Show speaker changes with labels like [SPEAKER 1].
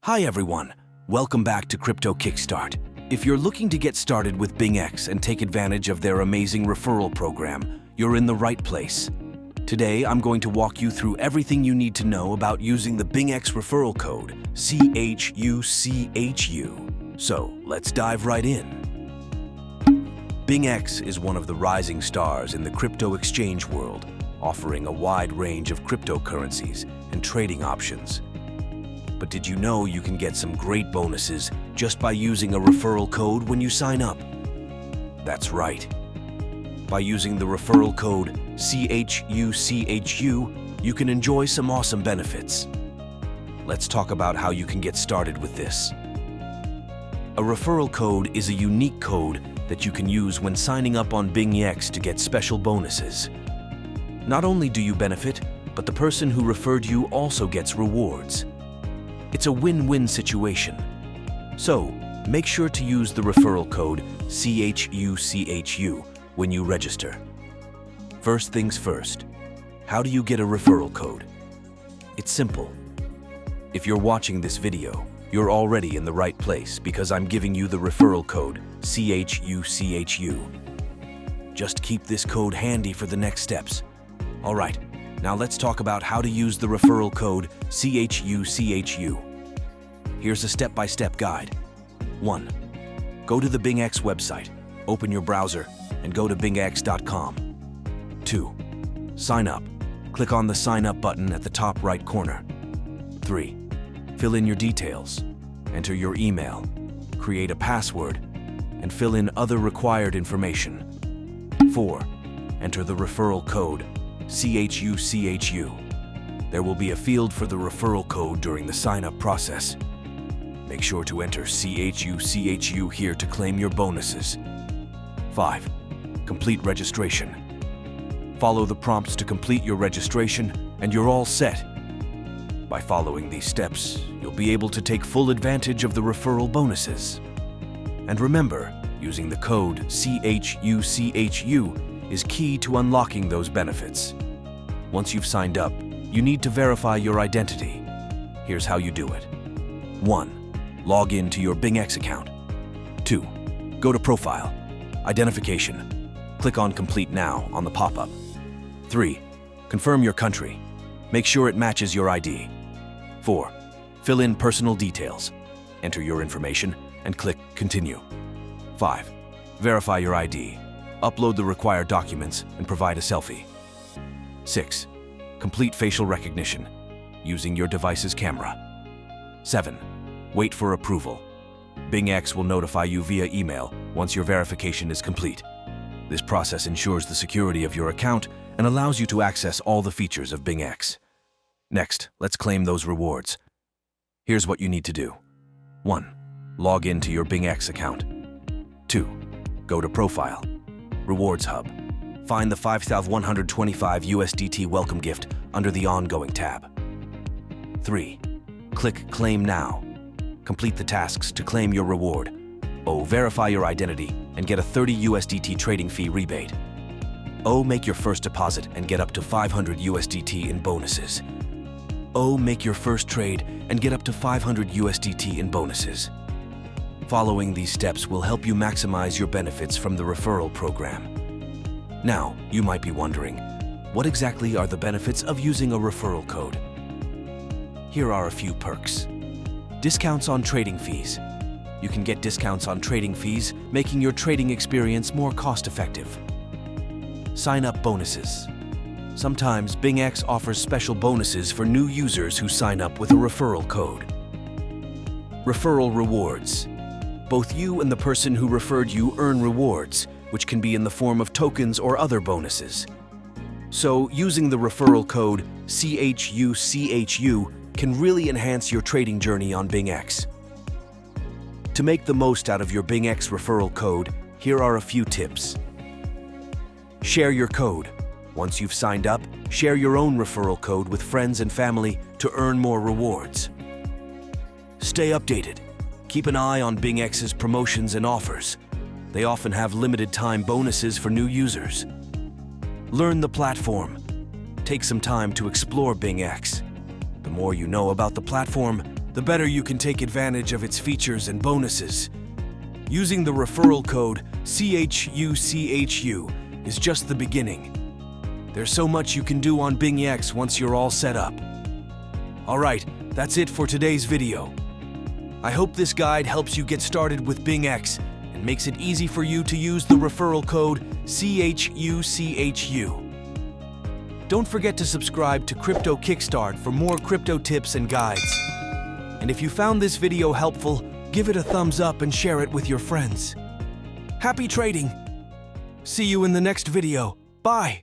[SPEAKER 1] Hi everyone, welcome back to Crypto Kickstart. If you're looking to get started with BingX and take advantage of their amazing referral program, you're in the right place. Today, I'm going to walk you through everything you need to know about using the BingX referral code, CHUCHU. So, let's dive right in. BingX is one of the rising stars in the crypto exchange world, offering a wide range of cryptocurrencies and trading options. But did you know you can get some great bonuses just by using a referral code when you sign up? That's right. By using the referral code CHUCHU, you can enjoy some awesome benefits. Let's talk about how you can get started with this. A referral code is a unique code that you can use when signing up on BingX to get special bonuses. Not only do you benefit, but the person who referred you also gets rewards. It's a win-win situation. So, make sure to use the referral code CHUCHU when you register. First things first, how do you get a referral code? It's simple. If you're watching this video, you're already in the right place because I'm giving you the referral code CHUCHU. Just keep this code handy for the next steps. All right. Now let's talk about how to use the referral code CHUCHU. Here's a step-by-step guide. 1. Go to the BingX website, open your browser, and go to bingx.com. 2. Sign up. Click on the Sign Up button at the top right corner. 3. Fill in your details. Enter your email, create a password, and fill in other required information. 4. Enter the referral code CHUCHU. There will be a field for the referral code during the sign-up process. Make sure to enter CHUCHU here to claim your bonuses. 5. Complete registration. Follow the prompts to complete your registration, and you're all set. By following these steps, you'll be able to take full advantage of the referral bonuses. And remember, using the code CHUCHU is key to unlocking those benefits. Once you've signed up, you need to verify your identity. Here's how you do it. 1. Log in to your BingX account. 2. Go to Profile, Identification. Click on Complete Now on the pop-up. 3. Confirm your country. Make sure it matches your ID. 4. Fill in personal details. Enter your information and click Continue. 5. Verify your ID. Upload the required documents and provide a selfie. 6. Complete facial recognition using your device's camera. 7. Wait for approval. BingX will notify you via email once your verification is complete. This process ensures the security of your account and allows you to access all the features of BingX. Next, let's claim those rewards. Here's what you need to do. 1. Log in to your BingX account. 2. Go to Profile, Rewards Hub. Find the 5,125 USDT welcome gift under the Ongoing tab. 3. Click Claim Now. Complete the tasks to claim your reward. Verify your identity and get a 30 USDT trading fee rebate. Make your first deposit and get up to 500 USDT in bonuses. Make your first trade and get up to 500 USDT in bonuses. Following these steps will help you maximize your benefits from the referral program. Now, you might be wondering, what exactly are the benefits of using a referral code? Here are a few perks. Discounts on trading fees. You can get discounts on trading fees, making your trading experience more cost-effective. Sign-up bonuses. Sometimes BingX offers special bonuses for new users who sign up with a referral code. Referral rewards. Both you and the person who referred you earn rewards, which can be in the form of tokens or other bonuses. So, using the referral code CHUCHU can really enhance your trading journey on BingX. To make the most out of your BingX referral code, here are a few tips. Share your code. Once you've signed up, share your own referral code with friends and family to earn more rewards. Stay updated. Keep an eye on BingX's promotions and offers. They often have limited-time bonuses for new users. Learn the platform. Take some time to explore BingX. The more you know about the platform, the better you can take advantage of its features and bonuses. Using the referral code CHUCHU is just the beginning. There's so much you can do on BingX once you're all set up. Alright, that's it for today's video. I hope this guide helps you get started with BingX and makes it easy for you to use the referral code CHUCHU. Don't forget to subscribe to Crypto Kickstart for more crypto tips and guides. And if you found this video helpful, give it a thumbs up and share it with your friends. Happy trading! See you in the next video. Bye!